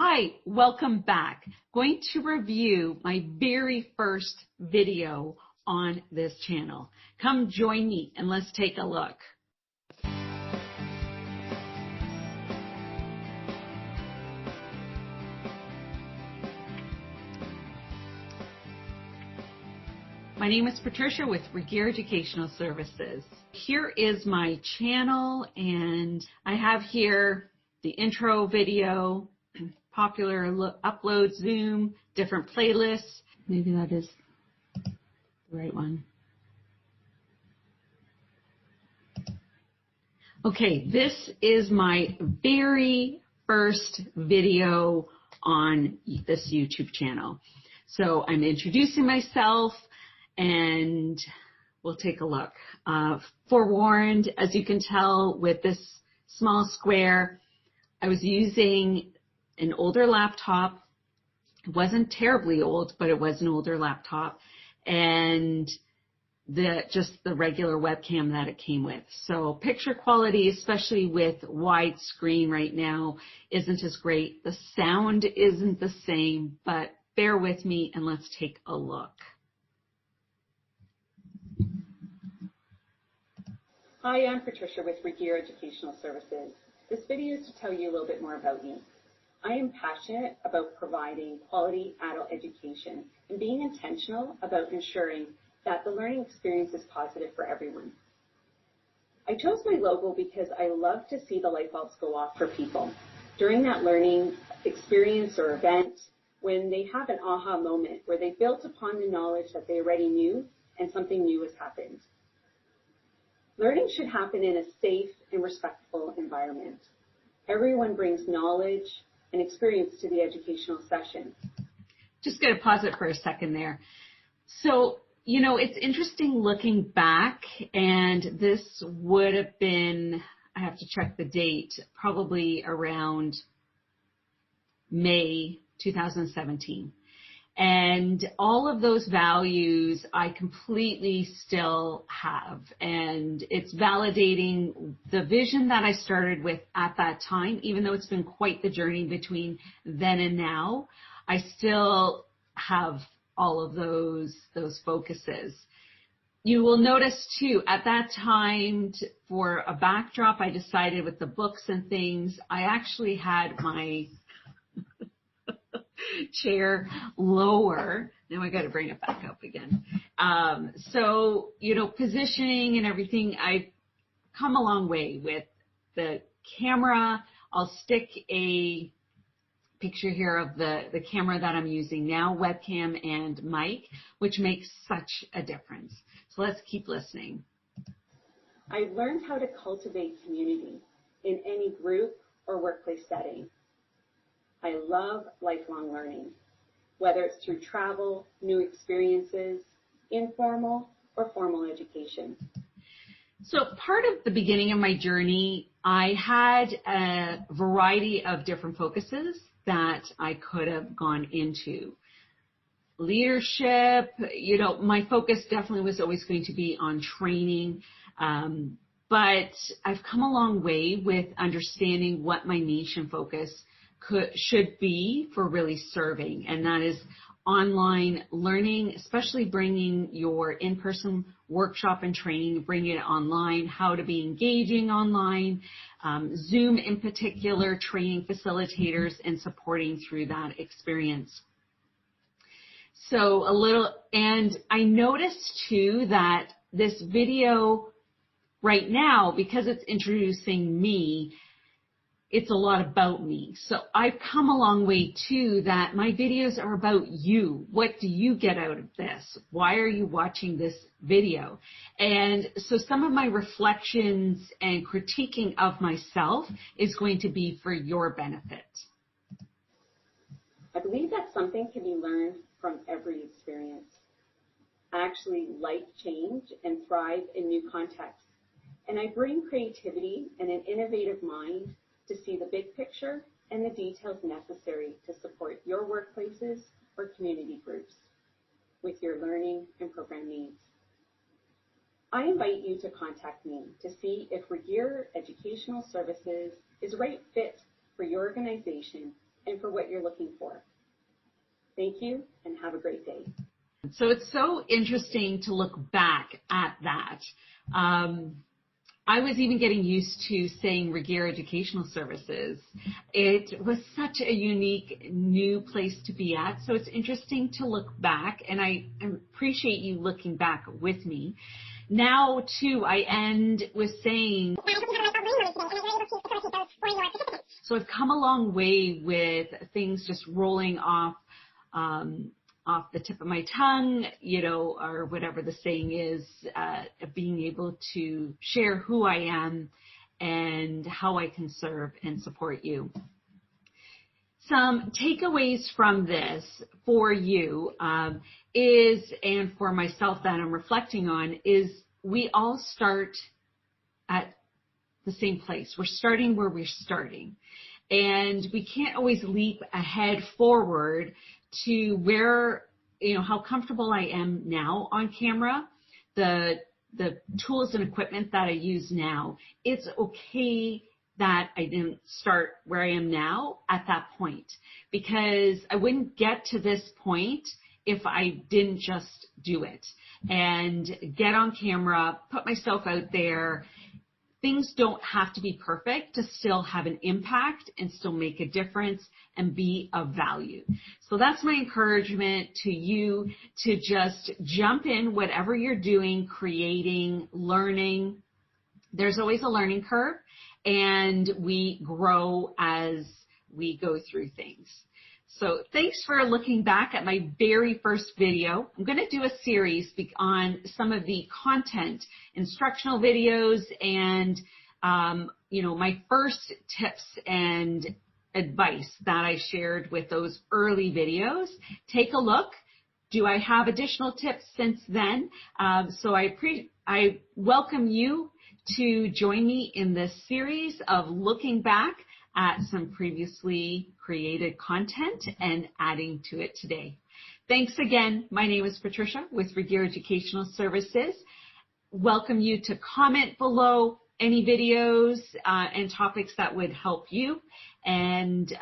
Hi, welcome back. Going to review my very first video on this channel. Come join me and let's take a look. My name is Patricia with Regier Educational Services. Here is my channel, and I have here the intro video, popular uploads, Zoom, different playlists. Maybe that is the right one. Okay, this is my very first video on this YouTube channel. So I'm introducing myself and we'll take a look. Forewarned, as you can tell with this small square, I was using an older laptop. It wasn't terribly old, but it was an older laptop, and just the regular webcam that it came with. So picture quality, especially with widescreen right now, isn't as great. The sound isn't the same, but bear with me and let's take a look. Hi, I'm Patricia with Regier Educational Services. This video is to tell you a little bit more about me. I am passionate about providing quality adult education and being intentional about ensuring that the learning experience is positive for everyone. I chose my logo because I love to see the light bulbs go off for people during that learning experience or event, when they have an aha moment where they built upon the knowledge that they already knew and something new has happened. Learning should happen in a safe and respectful environment. Everyone brings knowledge and experience to the educational session. Just going to pause it for a second there. So, you know, it's interesting looking back, and this would have been, I have to check the date, probably around May 2017. And all of those values I completely still have, and it's validating the vision that I started with at that time. Even though it's been quite the journey between then and now, I still have all of those focuses. You will notice too, at that time, for a backdrop, I decided with the books and things, I actually had my chair lower. Now I got to bring it back up again. So, you know, positioning and everything, I've come a long way with the camera. I'll stick a picture here of the camera that I'm using now, webcam and mic, which makes such a difference. So let's keep listening. I've learned how to cultivate community in any group or workplace setting. I love lifelong learning, whether it's through travel, new experiences, informal or formal education. So part of the beginning of my journey, I had a variety of different focuses that I could have gone into. Leadership, you know, my focus definitely was always going to be on training, but I've come a long way with understanding what my niche and focus should be for really serving, and that is online learning, especially bringing your in-person workshop and training, bringing it online, how to be engaging online, Zoom in particular, training facilitators and supporting through that experience. So and I noticed too that this video right now, because it's introducing me, it's a lot about me. So I've come a long way too, that my videos are about you. What do you get out of this? Why are you watching this video? And so some of my reflections and critiquing of myself is going to be for your benefit. I believe that something can be learned from every experience. I actually like change and thrive in new contexts. And I bring creativity and an innovative mind to see the big picture and the details necessary to support your workplaces or community groups with your learning and program needs. I invite you to contact me to see if Regier Educational Services is the right fit for your organization and for what you're looking for. Thank you and have a great day. So it's so interesting to look back at that. I was even getting used to saying Regier Educational Services. It was such a unique new place to be at. So it's interesting to look back, and I appreciate you looking back with me. Now, too, I end with saying, so I've come a long way with things just rolling off the tip of my tongue, or whatever the saying is, being able to share who I am and how I can serve and support you. Some takeaways from this for you is, and for myself that I'm reflecting on, is we all start at the same place. We're starting where we're starting. And we can't always leap ahead forward to where, how comfortable I am now on camera, the tools and equipment that I use now. It's okay that I didn't start where I am now at that point, because I wouldn't get to this point if I didn't just do it and get on camera, put myself out there. Things don't have to be perfect to still have an impact and still make a difference and be of value. So that's my encouragement to you, to just jump in whatever you're doing, creating, learning. There's always a learning curve, and we grow as we go through things. So thanks for looking back at my very first video. I'm going to do a series on some of the content, instructional videos, and my first tips and advice that I shared with those early videos. Take a look. Do I have additional tips since then? So I welcome you to join me in this series of looking back at some previously created content and adding to it today. Thanks again. My name is Patricia with Regier Educational Services. Welcome you to comment below any videos and topics that would help you. And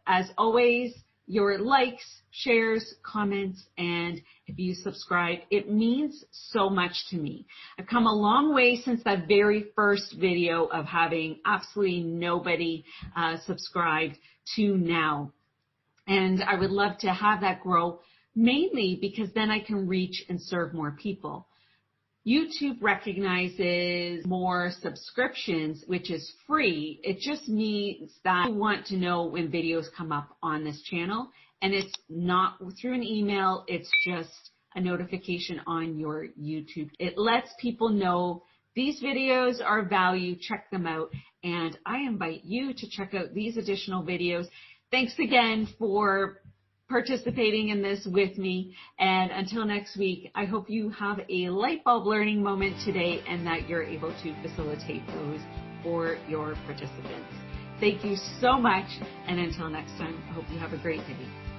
as always, your likes, shares, comments, and if you subscribe, it means so much to me. I've come a long way since that very first video of having absolutely nobody subscribed to now. And I would love to have that grow, mainly because then I can reach and serve more people. YouTube recognizes more subscriptions, which is free. It just means that you want to know when videos come up on this channel, and it's not through an email, it's just a notification on your YouTube. It lets people know these videos are of value, check them out, and I invite you to check out these additional videos. Thanks again for participating in this with me, and until next week, I hope you have a light bulb learning moment today and that you're able to facilitate those for your participants. Thank you so much, and until next time, I hope you have a great day.